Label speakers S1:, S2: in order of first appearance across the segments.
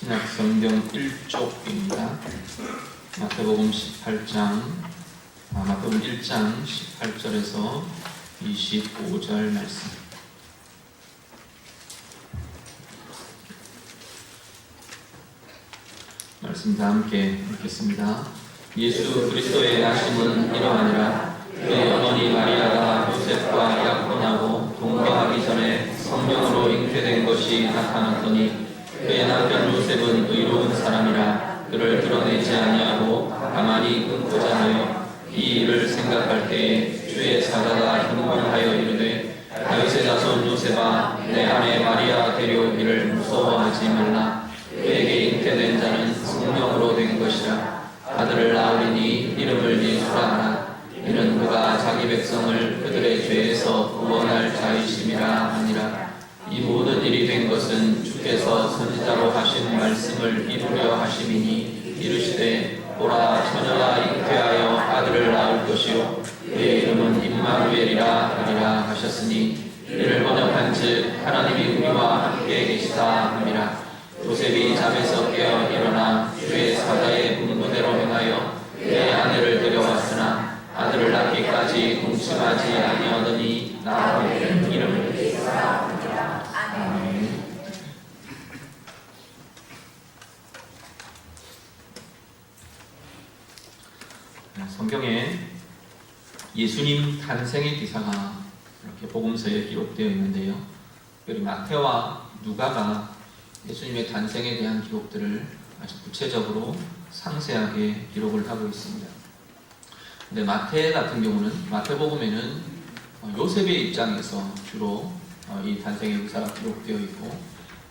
S1: 신약성경 1쪽입니다. 마태복음 1장 18절에서 25절 말씀. 말씀 다 함께 읽겠습니다. 예수 그리스도의 나심은 이러하니라. 그의 어머니 마리아가 요셉과 약혼하고 동거하기 전에 성령으로 잉태된 것이 나타났더니 그의 남편 요셉은 의로운 사람이라 그를 드러내지 아니하고 가만히 끊고자 하여 이 일을 생각할 때에 주의 사자가 현몽하여 이르되 다윗의 자손 요셉아 내 아내 마리아 데려오기를 무서워하지 말라. 그에게 잉태된 자는 성령으로 된 것이라. 아들을 낳으리니 이름을 예수라 하라. 이는 그가 자기 백성을 그들의 죄에서 구원할 자이심이라 하니라. 이 모든 일이 된 것은 주께서 선지자로 하신 말씀을 이루려 하심이니 이르시되 보라 처녀가 잉태하여 아들을 낳을 것이요 그의 이름은 임마누엘이라 하리라 하셨으니 이를 번역한즉 하나님이 우리와 함께 계시다 함이라. 요셉이 잠에서 깨어 일어나 주의 사자의 분부대로 행하여 그의 아내를 데려왔으나 아들을 낳기까지 동침하지 아니하더니 낳은 이름을 예수라 하니라. 아멘. 성경에 예수님 탄생의 기사가 이렇게 복음서에 기록되어 있는데요. 특별히 마태와 누가가 예수님의 탄생에 대한 기록들을 아주 구체적으로 상세하게 기록을 하고 있습니다. 근데 마태 같은 경우는 마태복음에는 요셉의 입장에서 주로 이 탄생의 기사가 기록되어 있고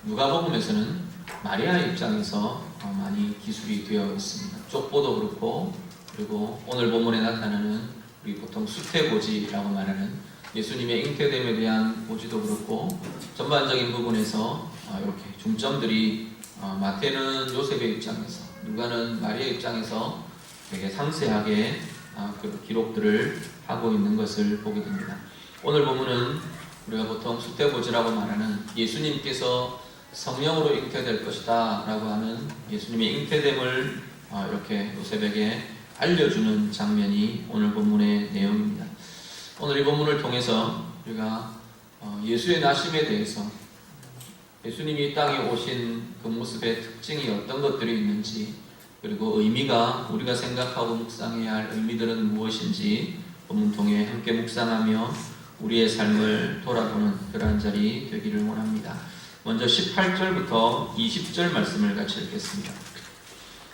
S1: 누가복음에서는 마리아의 입장에서 많이 기술이 되어 있습니다. 족보도 그렇고 그리고 오늘 본문에 나타나는 우리 보통 수태고지라고 말하는 예수님의 잉태됨에 대한 고지도 그렇고 전반적인 부분에서 이렇게 중점들이 마태는 요셉의 입장에서 누가는 마리아의 입장에서 되게 상세하게 그 기록들을 하고 있는 것을 보게 됩니다. 오늘 본문은 우리가 보통 수태고지라고 말하는 예수님께서 성령으로 잉태될 것이다 라고 하는 예수님의 잉태됨을 이렇게 요셉에게 알려주는 장면이 오늘 본문의 내용입니다. 오늘 이 본문을 통해서 우리가 예수의 나심에 대해서 예수님이 이 땅에 오신 그 모습의 특징이 어떤 것들이 있는지 그리고 의미가 우리가 생각하고 묵상해야 할 의미들은 무엇인지 본문 통해 함께 묵상하며 우리의 삶을 돌아보는 그러한 자리 되기를 원합니다. 먼저 18절부터 20절 말씀을 같이 읽겠습니다.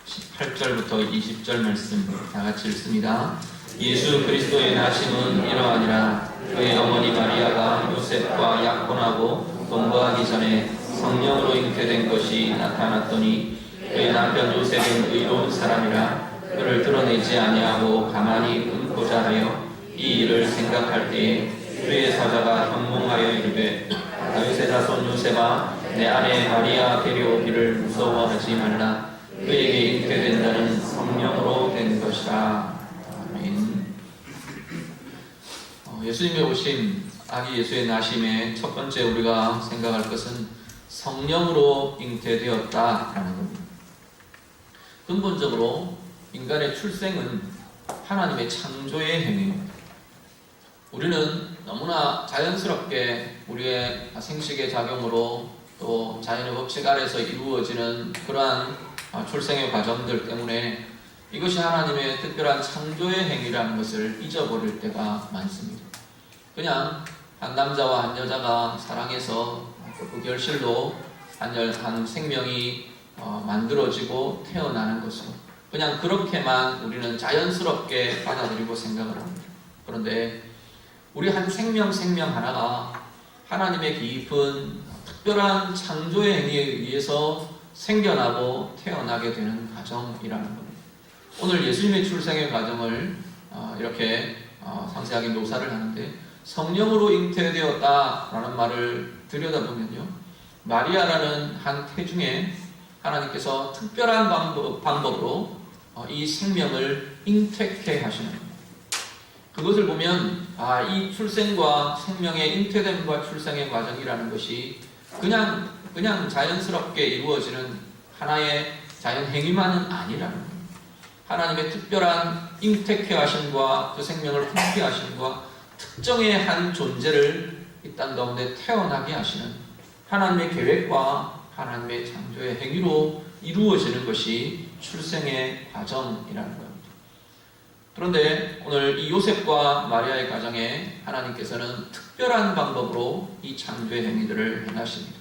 S1: 18절부터 20절 말씀 다 같이 읽습니다. 예수 그리스도의 나심은 이러하니라. 그의 어머니 마리아가 요셉과 약혼하고 동거하기 전에 성령으로 잉태된 것이 나타났더니 그의 남편 요셉은 의로운 사람이라 그를 드러내지 아니하고 가만히 끊고자 하여 이 일을 생각할 때에 주의 사자가 현몽하여 이르되 다윗의 자손 요셉아 내 아내 마리아 데려오기를 무서워하지 말라. 그에게 잉태된 자는 성령으로 된 것이라. 아멘. 예수님의 오심, 아기 예수의 나심의 첫 번째 우리가 생각할 것은 성령으로 잉태되었다라는 겁니다. 근본적으로 인간의 출생은 하나님의 창조의 행위입니다. 우리는 너무나 자연스럽게 우리의 생식의 작용으로 또 자연의 법칙 아래서 이루어지는 그러한 출생의 과정들 때문에 이것이 하나님의 특별한 창조의 행위라는 것을 잊어버릴 때가 많습니다. 그냥 한 남자와 한 여자가 사랑해서 그 결실로 한 생명이 만들어지고 태어나는 것으로 그냥 그렇게만 우리는 자연스럽게 받아들이고 생각을 합니다. 그런데 우리 한 생명 하나가 하나님의 깊은 특별한 창조의 행위에 의해서 생겨나고 태어나게 되는 과정이라는 겁니다. 오늘 예수님의 출생의 과정을 이렇게 상세하게 묘사를 하는데 성령으로 잉태되었다라는 말을 들여다보면요, 마리아라는 한 태중에 하나님께서 특별한 방법으로 이 생명을 잉태케 하시는 겁니다. 그것을 보면 이 출생과 생명의 잉태됨과 출생의 과정이라는 것이 그냥 자연스럽게 이루어지는 하나의 자연 행위만은 아니라는 겁니다. 하나님의 특별한 잉태케 하심과 그 생명을 품게 하심과 특정의 한 존재를 이 땅 가운데 태어나게 하시는 하나님의 계획과 하나님의 창조의 행위로 이루어지는 것이 출생의 과정이라는 겁니다. 그런데 오늘 이 요셉과 마리아의 가정에 하나님께서는 특별한 방법으로 이 창조의 행위들을 행하십니다.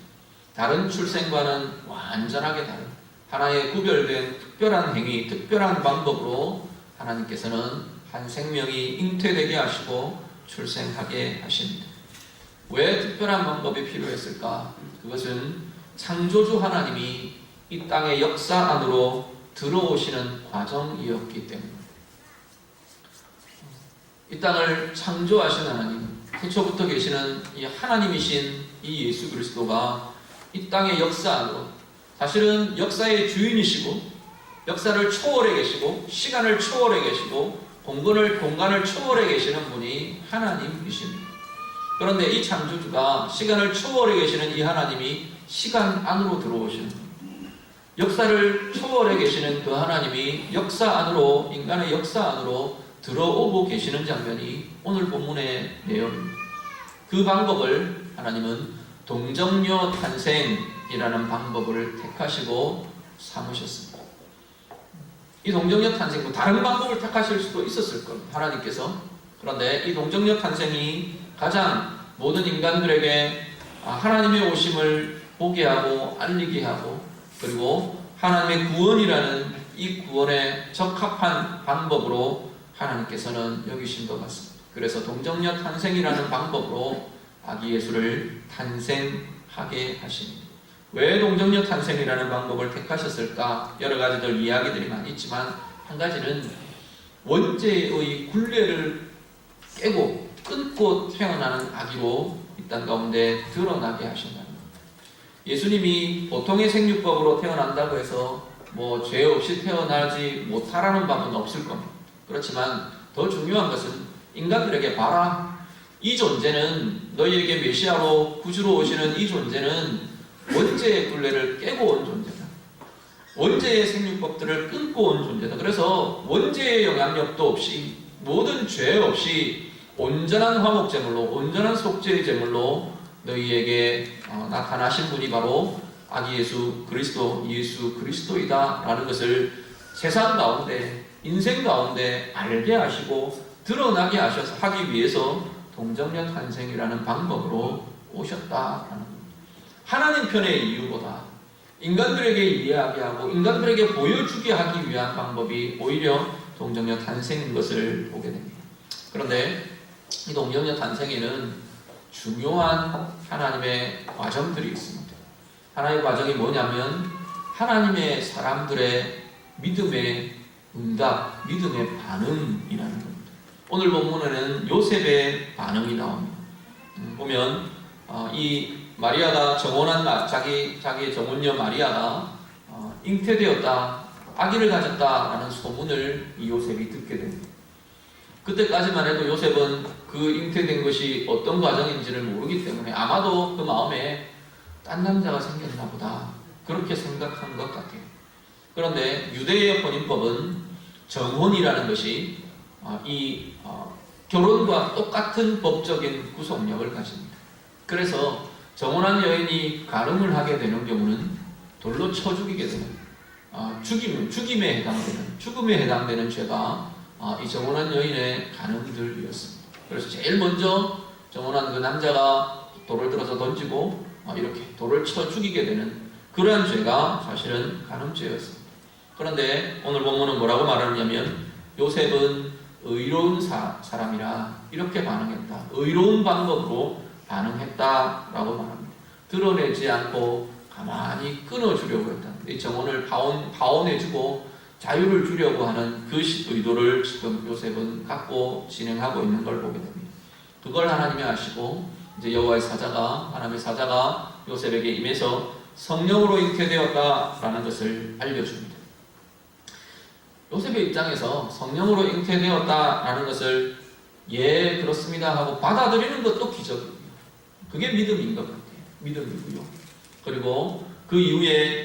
S1: 다른 출생과는 완전하게 다른 하나의 구별된 특별한 행위, 특별한 방법으로 하나님께서는 한 생명이 잉태되게 하시고 출생하게 하십니다. 왜 특별한 방법이 필요했을까? 그것은 창조주 하나님이 이 땅의 역사 안으로 들어오시는 과정이었기 때문입니다. 이 땅을 창조하신 하나님, 태초부터 계시는 이 하나님이신 이 예수 그리스도가 이 땅의 역사 안으로, 사실은 역사의 주인이시고 역사를 초월해 계시고 시간을 초월해 계시고 공간을 초월해 계시는 분이 하나님이십니다. 그런데 이 창조주가 시간을 초월해 계시는 이 하나님이 시간 안으로 들어오시는 겁니다. 역사를 초월해 계시는 그 하나님이 역사 안으로, 인간의 역사 안으로 들어오고 계시는 장면이 오늘 본문의 내용입니다. 그 방법을 하나님은 동정녀 탄생이라는 방법을 택하시고 삼으셨습니다. 이 동정녀 탄생, 다른 방법을 택하실 수도 있었을 겁니다. 하나님께서. 그런데 이 동정녀 탄생이 가장 모든 인간들에게 하나님의 오심을 보게 하고 알리게 하고, 그리고 하나님의 구원이라는 이 구원에 적합한 방법으로 하나님께서는 여기신 것 같습니다. 그래서 동정녀 탄생이라는 방법으로 아기 예수를 탄생하게 하십니다. 왜 동정녀 탄생이라는 방법을 택하셨을까? 여러 가지들 이야기들이 많이 있지만 한 가지는 원죄의 굴레를 깨고 끊고 태어나는 아기로 이 땅 가운데 드러나게 하신다는 겁니다. 예수님이 보통의 생육법으로 태어난다고 해서 죄 없이 태어나지 못하라는 법은 없을 겁니다. 그렇지만 더 중요한 것은 인간들에게 봐라, 이 존재는, 너희에게 메시아로 구주로 오시는 이 존재는 원죄의 굴레를 깨고 온 존재다. 원죄의 생육법들을 끊고 온 존재다. 그래서 원죄의 영향력도 없이, 모든 죄 없이 온전한 화목제물로, 온전한 속죄의 제물로 너희에게 나타나신 분이 바로 아기 예수 그리스도이다 라는 것을 세상 가운데, 인생 가운데 알게 하시고 드러나게 하기 위해서 동정녀 탄생이라는 방법으로 오셨다라는 겁니다. 하나님 편의 이유보다 인간들에게 이해하게 하고 인간들에게 보여주게 하기 위한 방법이 오히려 동정녀 탄생인 것을 보게 됩니다. 그런데 이 동정녀 탄생에는 중요한 하나님의 과정들이 있습니다. 하나님의 과정이 뭐냐면 하나님의 사람들의 믿음의 응답, 믿음의 반응이라는 겁니다. 오늘 본문에는 요셉의 반응이 나옵니다. 보면 이 마리아가 정혼한 자기의 정혼녀 마리아가 잉태되었다, 아기를 가졌다라는 소문을 이 요셉이 듣게 됩니다. 그때까지만 해도 요셉은 그 잉태된 것이 어떤 과정인지를 모르기 때문에 아마도 그 마음에 딴 남자가 생겼나 보다 그렇게 생각한 것 같아요. 그런데 유대의 혼인법은 정혼이라는 것이 이 결혼과 똑같은 법적인 구속력을 가집니다. 그래서 정혼한 여인이 간음을 하게 되는 경우는 돌로 쳐 죽이게 되는 죽음에 해당되는 죄가 이 정혼한 여인의 간음들이었습니다. 그래서 제일 먼저 정혼한 그 남자가 돌을 들어서 던지고 이렇게 돌을 쳐 죽이게 되는 그러한 죄가 사실은 간음죄였습니다. 그런데 오늘 본문은 뭐라고 말하느냐면 요셉은 의로운 사람이라 이렇게 반응했다. 의로운 방법으로 반응했다라고 말합니다. 드러내지 않고 가만히 끊어주려고 했다. 이 정혼을 파혼해주고 자유를 주려고 하는 그 의도를 지금 요셉은 갖고 진행하고 있는 걸 보게 됩니다. 그걸 하나님이 아시고 이제 여호와의 하나님의 사자가 요셉에게 임해서 성령으로 잉태되었다라는 것을 알려줍니다. 요셉의 입장에서 성령으로 잉태되었다라는 것을 예 그렇습니다 하고 받아들이는 것도 기적이에요. 그게 믿음인 것 같아요. 믿음이고요. 그리고 그 이후에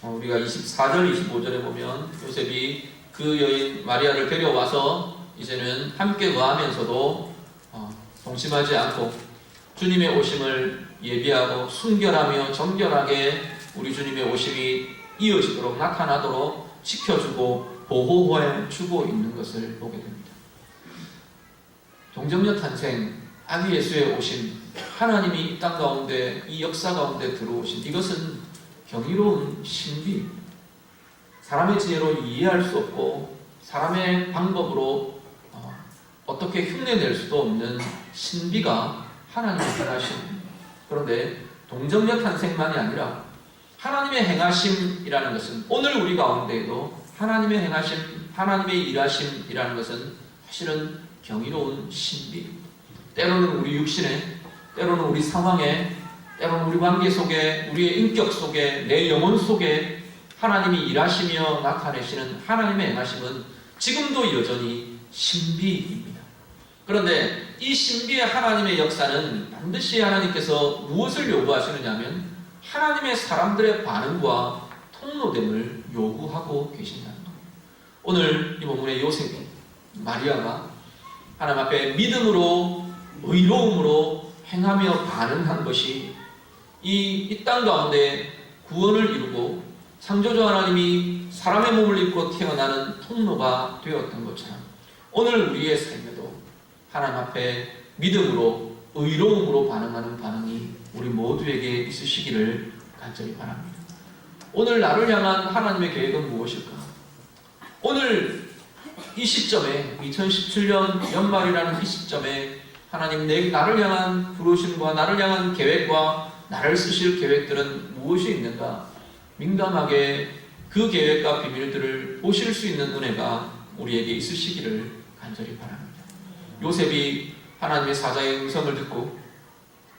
S1: 우리가 24절, 25절에 보면 요셉이 그 여인 마리아를 데려와서 이제는 함께 의하면서도 동심하지 않고 주님의 오심을 예비하고 순결하며 정결하게 우리 주님의 오심이 이어지도록 나타나도록 지켜주고 보호해 주고 있는 것을 보게 됩니다. 동정녀 탄생, 아기 예수의 오심, 하나님이 이 땅 가운데, 이 역사 가운데 들어오신 이것은 경이로운 신비, 사람의 지혜로 이해할 수 없고 사람의 방법으로 어떻게 흉내낼 수도 없는 신비가 하나님의 행하심. 그런데 동정녀 탄생만이 아니라 하나님의 행하심이라는 것은 오늘 우리 가운데에도 하나님의 행하심, 하나님의 일하심이라는 것은 사실은 경이로운 신비. 때로는 우리 육신에, 때로는 우리 상황에, 때로는 우리 관계 속에, 우리의 인격 속에, 내 영혼 속에 하나님이 일하시며 나타내시는 하나님의 행하심은 지금도 여전히 신비입니다. 그런데 이 신비의 하나님의 역사는 반드시 하나님께서 무엇을 요구하시느냐면 하나님의 사람들의 반응과 통로됨을 요구하고 계신다는 겁니다. 오늘 이 본문의 요셉이, 마리아가 하나님 앞에 믿음으로, 의로움으로 행하며 반응한 것이 이 땅 가운데 구원을 이루고 창조주 하나님이 사람의 몸을 입고 태어나는 통로가 되었던 것처럼 오늘 우리의 삶에도 하나님 앞에 믿음으로, 의로움으로 반응하는 반응이 우리 모두에게 있으시기를 간절히 바랍니다. 오늘 나를 향한 하나님의 계획은 무엇일까? 오늘 이 시점에, 2017년 연말이라는 이 시점에 하나님 나를 향한 부르심과 나를 향한 계획과 나를 쓰실 계획들은 무엇이 있는가? 민감하게 그 계획과 비밀들을 보실 수 있는 은혜가 우리에게 있으시기를 간절히 바랍니다. 요셉이 하나님의 사자의 음성을 듣고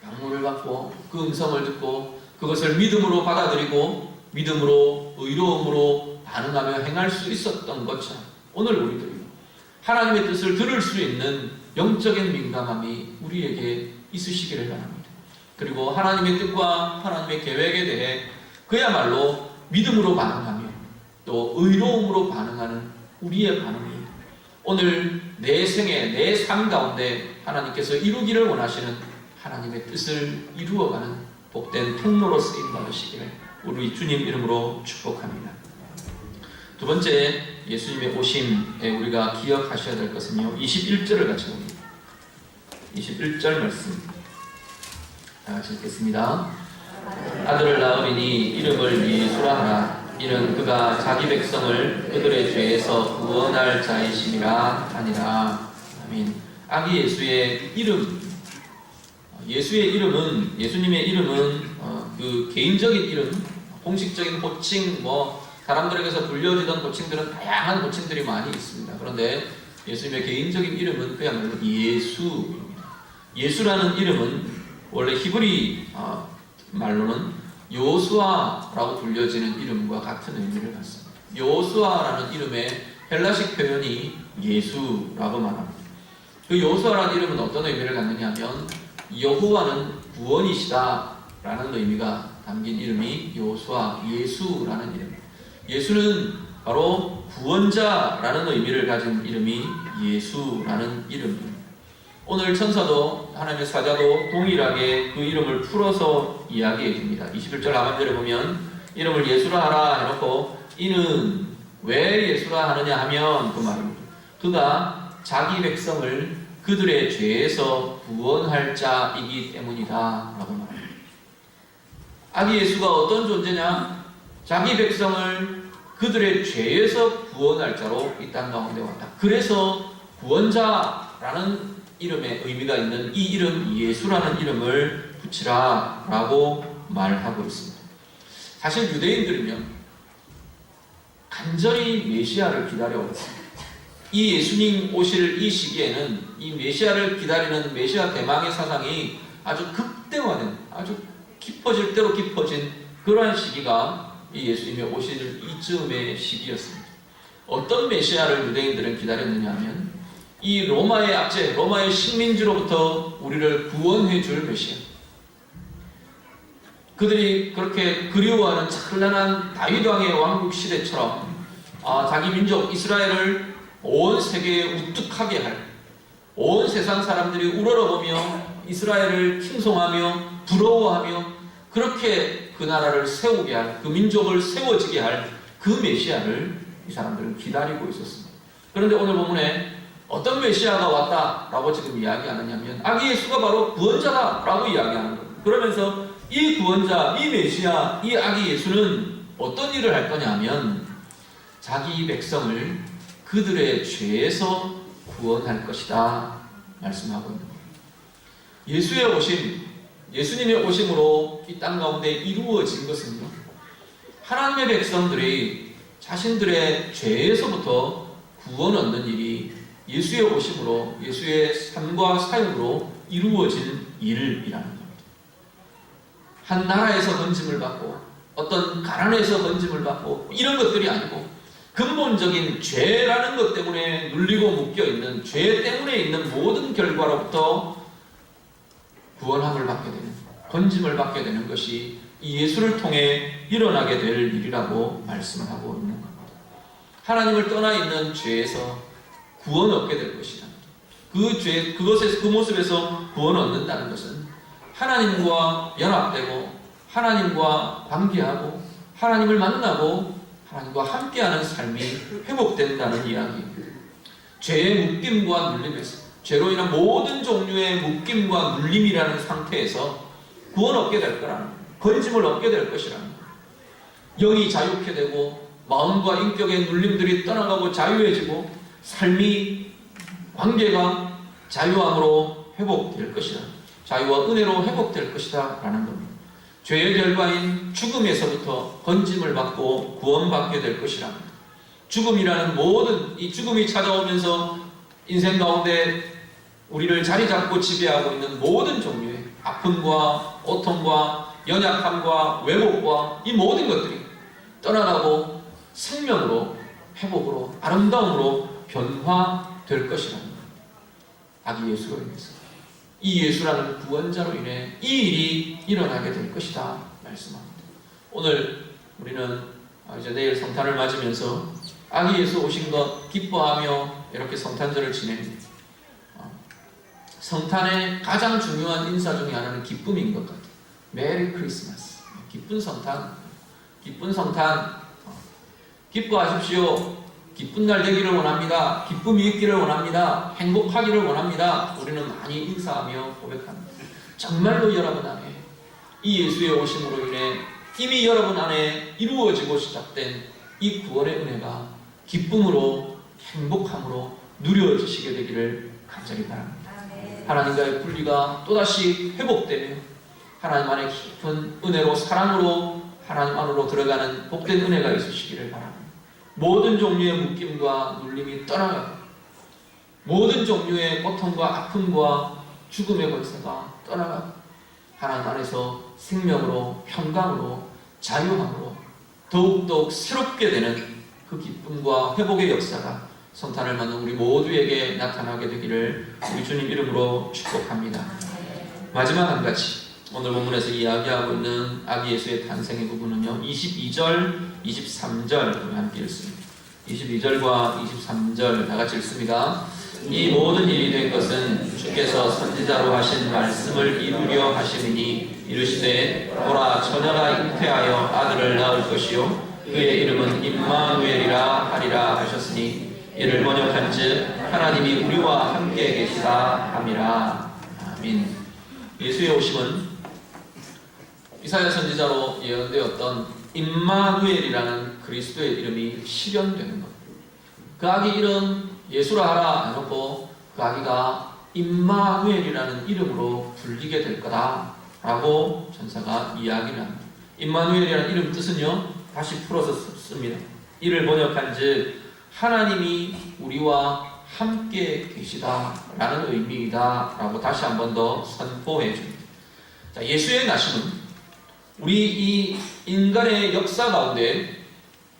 S1: 방문을 받고 그 음성을 듣고 그것을 믿음으로 받아들이고 믿음으로, 의로움으로 반응하며 행할 수 있었던 것처럼 오늘 우리들이 하나님의 뜻을 들을 수 있는 영적인 민감함이 우리에게 있으시기를 바랍니다. 그리고 하나님의 뜻과 하나님의 계획에 대해 그야말로 믿음으로 반응하며 또 의로움으로 반응하는 우리의 반응이 오늘 내 생애, 내 삶 가운데 하나님께서 이루기를 원하시는 하나님의 뜻을 이루어가는 복된 통로로 쓰임 받으시기를 우리 주님 이름으로 축복합니다. 두 번째, 예수님의 오심에 우리가 기억하셔야 될 것은요, 21절을 같이 봅니다. 21절 말씀 다 같이 읽겠습니다. 아들을 낳으리니 이름을 예수라 하라. 이는 그가 자기 백성을 그들의 죄에서 구원할 자이심이라 하니라. 아멘. 아기 예수의 이름, 예수의 이름은, 예수님의 이름은 그 개인적인 이름, 공식적인 호칭, 사람들에게서 불려지던 호칭들은 다양한 호칭들이 많이 있습니다. 그런데 예수님의 개인적인 이름은 그야말로 예수입니다. 예수라는 이름은 원래 히브리 말로는 여호수아라고 불려지는 이름과 같은 의미를 갖습니다. 여호수아라는 이름의 헬라식 표현이 예수라고 말합니다. 그 여호수아라는 이름은 어떤 의미를 갖느냐 하면 여호와는 구원이시다 라는 의미가 담긴 이름이 여호수아, 예수라는 이름입니다. 예수는 바로 구원자라는 의미를 가진 이름이 예수라는 이름입니다. 오늘 천사도 하나님의 사자도 동일하게 그 이름을 풀어서 이야기해 줍니다. 21절 하반절에 보면 이름을 예수라 하라 해놓고 이는 왜 예수라 하느냐 하면 그 말입니다. 그가 자기 백성을 그들의 죄에서 구원할 자이기 때문이다 라고 말합니다. 아기 예수가 어떤 존재냐? 자기 백성을 그들의 죄에서 구원할 자로 이 땅 가운데 왔다. 그래서 구원자라는 이름의 의미가 있는 이 이름 예수라는 이름을 붙이라 라고 말하고 있습니다. 사실 유대인들은요, 간절히 메시아를 기다려왔습니다. 이 예수님 오실 이 시기에는 이 메시아를 기다리는 메시아 대망의 사상이 아주 극대화된, 아주 깊어질 대로 깊어진 그러한 시기가 이 예수님의 오실 이쯤의 시기였습니다. 어떤 메시아를 유대인들은 기다렸느냐 하면 이 로마의 압제, 로마의 식민지로부터 우리를 구원해 줄 메시아, 그들이 그렇게 그리워하는 찬란한 다윗 왕의 왕국 시대처럼 자기 민족 이스라엘을 온 세계에 우뚝하게 할, 온 세상 사람들이 우러러보며 이스라엘을 칭송하며 부러워하며 그렇게 그 나라를 세우게 할, 그 민족을 세워지게 할 그 메시아를 이 사람들은 기다리고 있었습니다. 그런데 오늘 본문에 어떤 메시아가 왔다라고 지금 이야기하느냐면 아기 예수가 바로 구원자다라고 이야기하는 겁니다. 그러면서 이 구원자, 이 메시아, 이 아기 예수는 어떤 일을 할 거냐면 자기 백성을 그들의 죄에서 구원할 것이다 말씀하고 있는 겁니다. 예수의 오심, 예수님의 오심으로 이 땅 가운데 이루어진 것은요, 하나님의 백성들이 자신들의 죄에서부터 구원 얻는 일이 예수의 오심으로, 예수의 삶과 사역으로 이루어진 일이라는 겁니다. 한 나라에서 건짐을 받고 어떤 가난에서 건짐을 받고 이런 것들이 아니고 근본적인 죄라는 것 때문에 눌리고 묶여있는, 죄 때문에 있는 모든 결과로부터 구원함을 받게 되는, 건짐을 받게 되는 것이 이 예수를 통해 일어나게 될 일이라고 말씀을 하고 있는 겁니다. 하나님을 떠나 있는 죄에서 구원 얻게 될 것이다. 그 모습에서 구원 얻는다는 것은 하나님과 연합되고 하나님과 관계하고 하나님을 만나고 하나님과 함께하는 삶이 회복된다는 이야기입니다. 죄의 묶임과 눌림에서, 죄로 인한 모든 종류의 묶임과 눌림이라는 상태에서 구원 얻게 될 거라는 거예요. 건짐을 얻게 될 것이라는 거예요. 영이 자유케 되고 마음과 인격의 눌림들이 떠나가고 자유해지고 삶이, 관계가 자유함으로 회복될 것이다. 자유와 은혜로 회복될 것이다 라는 겁니다. 죄의 결과인 죽음에서부터 건짐을 받고 구원받게 될 것이랍니다. 죽음이라는 모든 이 죽음이 찾아오면서 인생 가운데 우리를 자리 잡고 지배하고 있는 모든 종류의 아픔과 고통과 연약함과 왜곡과 이 모든 것들이 떠나가고 생명으로, 회복으로, 아름다움으로 변화될 것이랍니다. 아기 예수로 인해서, 이 예수라는 구원자로 인해 이 일이 일어나게 될 것이다 말씀합니다. 오늘 우리는 이제 내일 성탄을 맞으면서 아기 예수 오신 것 기뻐하며 이렇게 성탄절을 지냅니다. 성탄의 가장 중요한 인사 중에 하나는 기쁨인 것 같아요. 메리 크리스마스, 기쁜 성탄, 기쁜 성탄, 기뻐하십시오. 기쁜 날 되기를 원합니다. 기쁨이 있기를 원합니다. 행복하기를 원합니다. 우리는 많이 인사하며 고백합니다. 정말로 여러분 안에 이 예수의 오심으로 인해 이미 여러분 안에 이루어지고 시작된 이 구원의 은혜가 기쁨으로, 행복함으로 누려지시게 되기를 간절히 바랍니다. 하나님과의 분리가 또다시 회복되며 하나님 안에 깊은 은혜로, 사랑으로 하나님 안으로 들어가는 복된 은혜가 있으시기를 바랍니다. 모든 종류의 묶임과 눌림이 떠나가고 모든 종류의 고통과 아픔과 죽음의 권세가 떠나가고 하나님 안에서 생명으로, 평강으로, 자유함으로 더욱더욱 새롭게 되는 그 기쁨과 회복의 역사가 성탄을 맞는 우리 모두에게 나타나게 되기를 우리 주님 이름으로 축복합니다. 마지막 한 가지, 오늘 본문에서 이야기하고 있는 아기 예수의 탄생의 부분은요, 22절, 23절 함께 읽습니다. 22절과 23절 다 같이 읽습니다. 이 모든 일이 된 것은 주께서 선지자로 하신 말씀을 이루려 하심이니 이르시되 보라, 처녀가 잉태하여 아들을 낳을 것이요 그의 이름은 임마누엘이라 하리라 하셨으니 이를 번역한즉 하나님이 우리와 함께 계시다 함이라. 아멘. 예수의 오심은 이사야 선지자로 예언되었던 임마누엘이라는 그리스도의 이름이 실현되는 것. 그 아기 이름 예수라 하라 해놓고 그 아기가 임마누엘이라는 이름으로 불리게 될 거다라고 전사가 이야기를 합니다. 임마누엘이라는 이름 뜻은요, 다시 풀어서 씁니다. 이를 번역한즉 하나님이 우리와 함께 계시다라는 의미이다 라고 다시 한 번 더 선포해 줍니다. 자, 예수의 나심은 우리 이 인간의 역사 가운데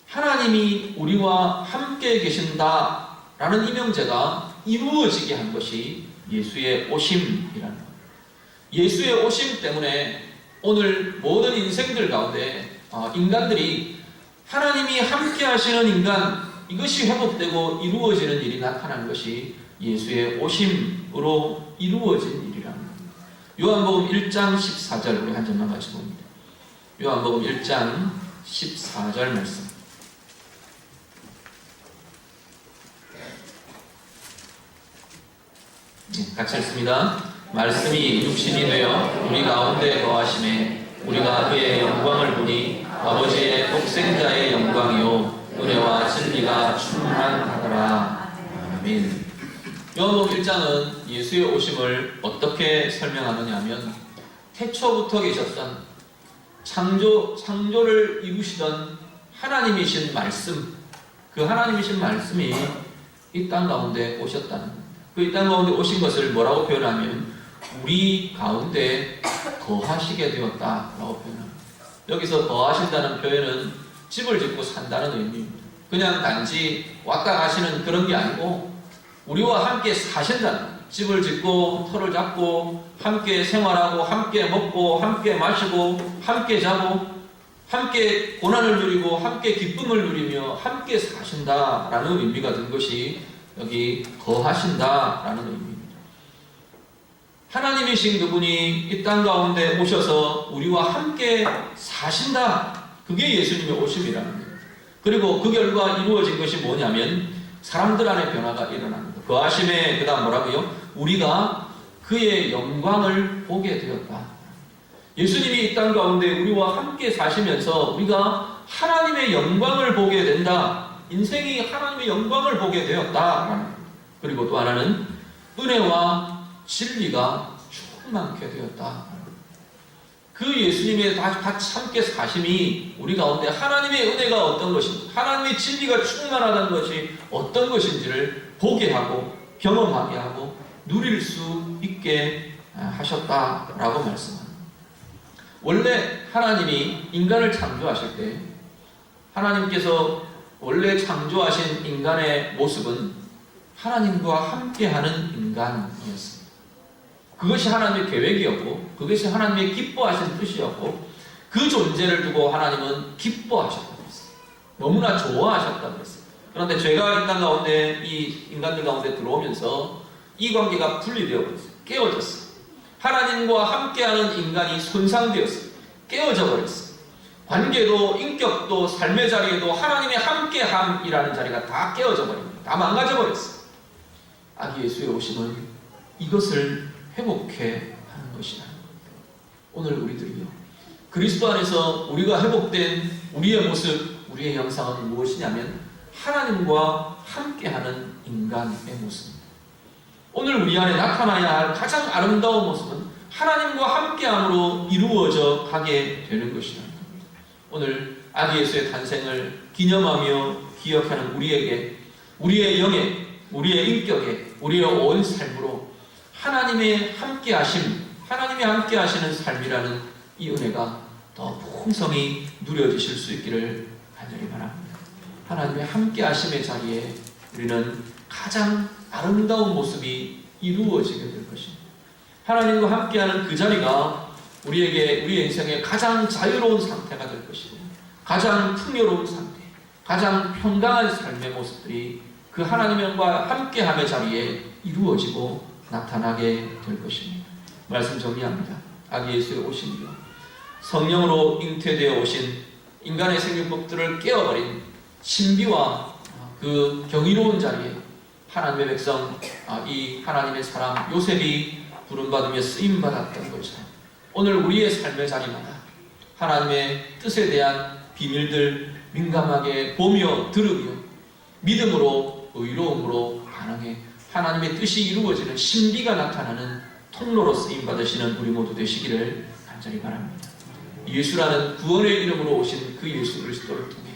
S1: 하나님이 우리와 함께 계신다라는 이명제가 이루어지게 한 것이 예수의 오심이라는 겁니다. 예수의 오심 때문에 오늘 모든 인생들 가운데 인간들이 하나님이 함께 하시는 인간, 이것이 회복되고 이루어지는 일이 나타나는 것이 예수의 오심으로 이루어진 일이라는 겁니다. 요한복음 1장 14절 우리 한 절만 같이 봅니다. 요한복음 1장 14절 말씀. 같이 읽습니다. 말씀이 육신이 되어 우리 가운데 거하심에 우리가 그의 영광을 보니 아버지의 독생자의 영광이요 은혜와 진리가 충만하더라. 아멘. 요한복음 1장은 예수의 오심을 어떻게 설명하느냐 하면 태초부터 계셨던 창조를 이루시던 하나님이신 말씀, 그 하나님이신 말씀이 이 땅 가운데 오셨다는 겁니다. 그 이 땅 가운데 오신 것을 뭐라고 표현하면 우리 가운데 거하시게 되었다라고 표현합니다. 여기서 거하신다는 표현은 집을 짓고 산다는 의미입니다. 그냥 단지 왔다 가시는 그런 게 아니고 우리와 함께 사신다는, 집을 짓고 터를 잡고 함께 생활하고 함께 먹고 함께 마시고 함께 자고 함께 고난을 누리고 함께 기쁨을 누리며 함께 사신다라는 의미가 든 것이 여기 거하신다라는 의미입니다. 하나님이신 그분이 이 땅 가운데 오셔서 우리와 함께 사신다. 그게 예수님의 오심이라는 거예요. 그리고 그 결과 이루어진 것이 뭐냐면 사람들 안에 변화가 일어납니다. 거하심에 그 다음 뭐라고요? 우리가 그의 영광을 보게 되었다. 예수님이 이 땅 가운데 우리와 함께 사시면서 우리가 하나님의 영광을 보게 된다. 인생이 하나님의 영광을 보게 되었다. 그리고 또 하나는 은혜와 진리가 충만케 되었다. 그 예수님의 같이 함께 사심이 우리 가운데 하나님의 은혜가 어떤 것인지, 하나님의 진리가 충만하다는 것이 어떤 것인지를 보게 하고 경험하게 하고 누릴 수 있게 하셨다라고 말씀합니다. 원래 하나님이 인간을 창조하실 때 하나님께서 원래 창조하신 인간의 모습은 하나님과 함께하는 인간이었습니다. 그것이 하나님의 계획이었고 그것이 하나님의 기뻐하신 뜻이었고 그 존재를 두고 하나님은 기뻐하셨다고 했어요. 너무나 좋아하셨다고 했어요. 그런데 죄가 이 땅 가운데 이 인간들 가운데 들어오면서 이 관계가 분리되어 버렸어요. 깨어졌어요. 하나님과 함께하는 인간이 손상되었어요. 깨어져 버렸어요. 관계도 인격도 삶의 자리에도 하나님의 함께함이라는 자리가 다 깨어져 버립니다. 다 망가져 버렸어요. 아기 예수의 오심은 이것을 회복해 하는 것이라는 겁니다. 오늘 우리들이요, 그리스도 안에서 우리가 회복된 우리의 모습, 우리의 형상은 무엇이냐면 하나님과 함께하는 인간의 모습입니다. 오늘 우리 안에 나타나야 할 가장 아름다운 모습은 하나님과 함께함으로 이루어져 가게 되는 것이라는 겁니다. 오늘 아기 예수의 탄생을 기념하며 기억하는 우리에게, 우리의 영에, 우리의 인격에, 우리의 온 삶으로 하나님의 함께하심, 하나님이 함께하시는 삶이라는 이 은혜가 더 풍성히 누려지실 수 있기를 간절히 바랍니다. 하나님의 함께하심의 자리에 우리는 가장 아름다운 모습이 이루어지게 될 것입니다. 하나님과 함께하는 그 자리가 우리에게, 우리의 인생의 가장 자유로운 상태가 될 것이고 가장 풍요로운 상태, 가장 평강한 삶의 모습들이 그 하나님과 함께함의 자리에 이루어지고 나타나게 될 것입니다. 말씀 정리합니다. 아기 예수의 오심이요, 성령으로 잉태되어 오신 인간의 생육법들을 깨어버린 신비와 그 경이로운 자리에 하나님의 백성, 이 하나님의 사람 요셉이 부름받으며 쓰임받았던 것처럼 오늘 우리의 삶의 자리마다 하나님의 뜻에 대한 비밀들 민감하게 보며 들으며 믿음으로 의로움으로 반응해 하나님의 뜻이 이루어지는 신비가 나타나는 통로로 쓰임받으시는 우리 모두 되시기를 간절히 바랍니다. 예수라는 구원의 이름으로 오신 그 예수 그리스도를 통해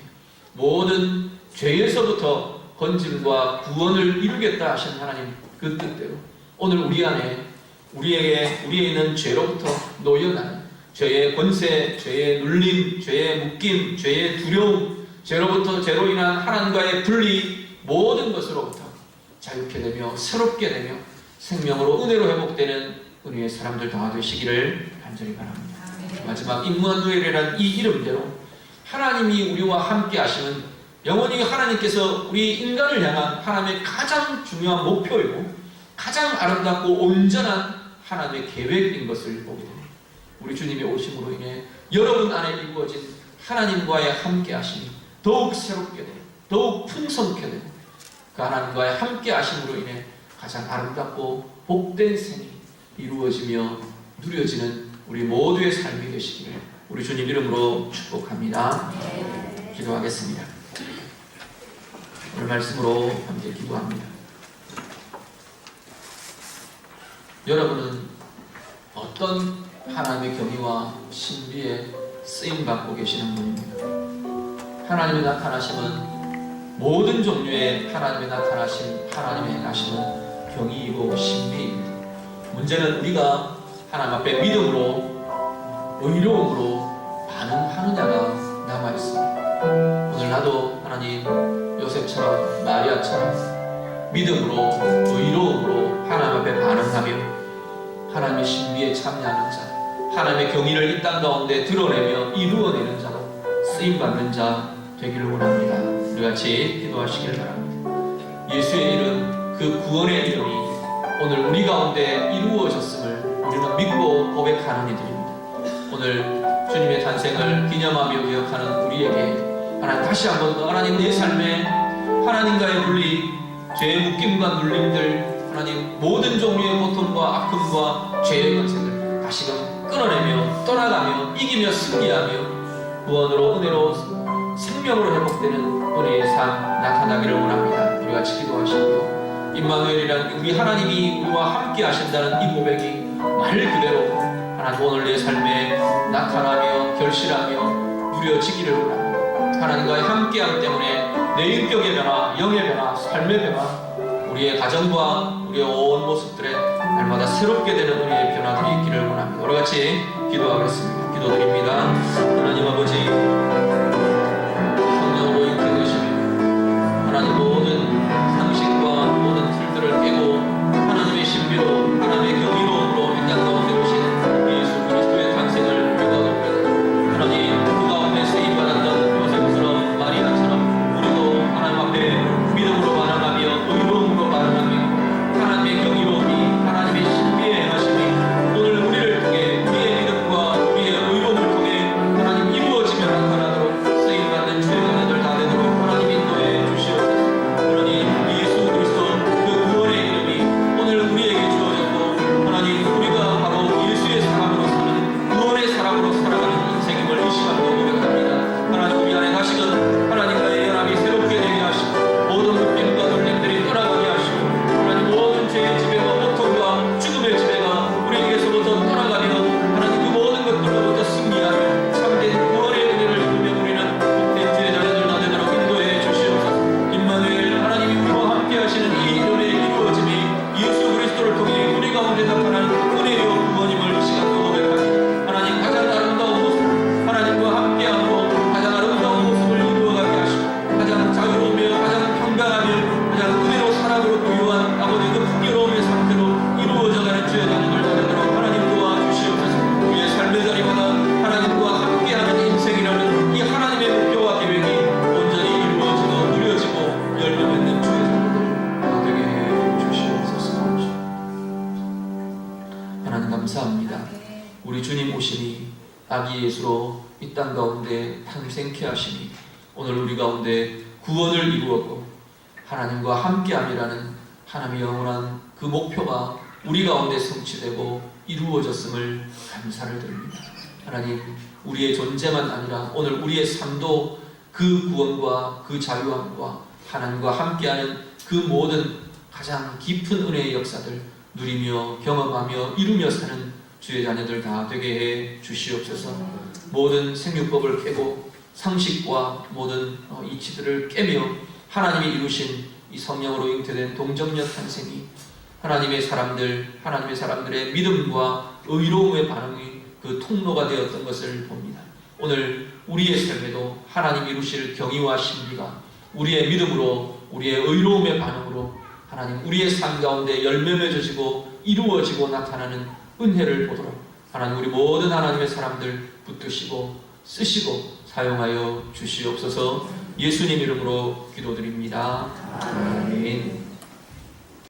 S1: 모든 죄에서부터 건짐과 구원을 이루겠다 하신 하나님 그 뜻대로 오늘 우리 안에 우리에 있는 죄로부터 놓여나는 죄의 권세, 죄의 눌림, 죄의 묶임, 죄의 두려움, 죄로 인한 하나님과의 분리, 모든 것으로부터 자유케 되며 새롭게 되며 생명으로 은혜로 회복되는 은혜의 사람들 다 되시기를 간절히 바랍니다. 마지막 임마누엘이라는 이 이름대로 하나님이 우리와 함께 하시는, 영원히 하나님께서 우리 인간을 향한 하나님의 가장 중요한 목표이고 가장 아름답고 온전한 하나님의 계획인 것을 보게 됩니다. 우리 주님의 오심으로 인해 여러분 안에 이루어진 하나님과의 함께 하심이 더욱 새롭게 되고 더욱 풍성케 되고, 그 하나님과의 함께 하심으로 인해 가장 아름답고 복된 생이 이루어지며 누려지는 우리 모두의 삶이 되시기를 우리 주님 이름으로 축복합니다. 기도하겠습니다. 오늘 말씀으로 함께 기도합니다. 여러분은 어떤 하나님의 경위와 신비에 쓰임받고 계시는 분입니다. 하나님의 나타나심은 모든 종류의 하나님의 나타나심, 하나님의 행하심은 경이이고 신비입니다. 문제는 우리가 하나님 앞에 믿음으로, 의로움으로 반응하느냐가 남아있습니다. 오늘 나도 하나님 요셉처럼, 마리아처럼 믿음으로, 의로움으로 하나님 앞에 반응하며 하나님의 신비에 참여하는 자, 하나님의 경의를 이 땅 가운데 드러내며 이루어내는 자로 쓰임받는 자 되기를 원합니다. 우리 같이 기도하시길 바랍니다. 예수의 이름, 그 구원의 이름이 오늘 우리 가운데 이루어졌음을 우리는 믿고 고백하는 이들입니다. 오늘 주님의 탄생을 기념하며 기억하는 우리에게 하나님 다시 한번 더 하나님 내 삶에 하나님과의 분리, 죄의 묶임과 눌림들, 하나님 모든 종류의 고통과 아픔과 죄의 권세를 다시금 끊어내며 떠나가며 이기며 승리하며 구원으로 은혜로 생명으로 회복되는 은혜의 삶 나타나기를 원합니다. 우리 같이 기도하시고 임마누엘이라는 우리 하나님이 우리와 함께 하신다는 이 고백이 말 그대로 하나님 오늘 내 삶에 나타나며 결실하며 누려지기를 원합니다. 하나님과의 함께함 때문에 내 인격의 변화, 영의 변화, 삶의 변화, 우리의 가정과 우리의 온 모습들에 날마다 새롭게 되는 우리의 변화들이 있기를 원합니다. 우리 같이 기도하겠습니다. 기도드립니다. 하나님 아버지, 성령으로 인도되시며 하나님 모든 상식과 모든 틀들을 깨고 하나님의 신비로, 하나님의 경이로움으로 이 땅 가운데 오신 예수 그리스도의 탄생을 우리가 보고, 하나님 그 가운데 쓰임받았던 요셉처럼 마리아처럼 우리도 하나님 앞에 믿음으로 반응하며 의로움으로 반응하며 하나님의 경이로움이, 하나님의 신비의 행하심이 오늘 우리를 통해 우리의 믿음과 우리의 의로움을 통해 하나님 이루어지며 나타나도록 쓰임받는 주의 자녀들 다 되도록 하나님 인도해 주시옵소서. 그러니 예수 그리스도 그 구원의 이름이 오늘 우리에게 주어졌고, 하나님 우리가 바로 예수의 사람으로 사는 구원의 사람으로 살아가는 인생임을 이 시간도 고백합니다. 하나님 우리 안에 다시금 하나님과의 연합이 새롭게 되게 하시고 모든 묶임과 눌림들이 떠나가게 하시고 하나님 모든 죄의 지배와 고통과 죽음의 지배가 우리에게서부터 떠나가며 하나님 그 모든 것들로부터 승리하며 참된 구원의 은혜를 누리며 우리는 복된 주의 자녀들 다 되도록 인도해 주시옵소서. 임마누엘, 하나님이 우리와 함께 하시는 이 은혜의 이루어짐이 예수 그리스도를 통해 우리 가운데 나타나는 은혜요 구원임을 이 시간도 고백합니다. 하나님 가장 아름다운 모습, 하나님과 함께함으로 가장 아름다운 모습을 이루어가게 하시고 가장 자유로우며 가장 평강하며 가장 은혜로 사랑으로 부유한 아버지 그 풍요로움의 상태로 이루어져가는 주의 자녀들 다 되도록 하나님 도와주시옵소서. 우리의 삶의 자리마다 하나님과 함께하는 인생이라는 이 하나님의 목표와 계획이 온전히 이루어지고 누려지고 열매 맺는 주의 자녀들 다 되게 해 주시옵소서. 하나님 감사합니다. 우리 주님 오심이 아기 예수로 이 땅 가운데 탄생케 하심이 오늘 우리 가운데 구원을 이루었고 하나님과 함께함이라는 하나님의 영원한 그 목표가 우리 가운데 성취되고 이루어졌음을 감사를 드립니다. 하나님 우리의 존재만 아니라 오늘 우리의 삶도 그 구원과 그 자유함과 하나님과 함께하는 그 모든 가장 깊은 은혜의 역사들 누리며 경험하며 이루며 사는 주의 자녀들 다 되게 해 주시옵소서. 모든 생육법을 깨고 상식과 모든 이치들을 깨며 하나님이 이루신 이 성령으로 잉태된 동정녀 탄생이 하나님의 사람들의 믿음과 의로움의 반응이 그 통로가 되었던 것을 봅니다. 오늘 우리의 삶에도 하나님 이루실 경의와 신비가 우리의 믿음으로, 우리의 의로움의 반응으로 하나님 우리의 삶 가운데 열매 맺어지고 이루어지고 나타나는 은혜를 보도록 하나님, 우리 모든 하나님의 사람들 붙드시고 쓰시고 사용하여 주시옵소서. 예수님 이름으로 기도드립니다. 아멘.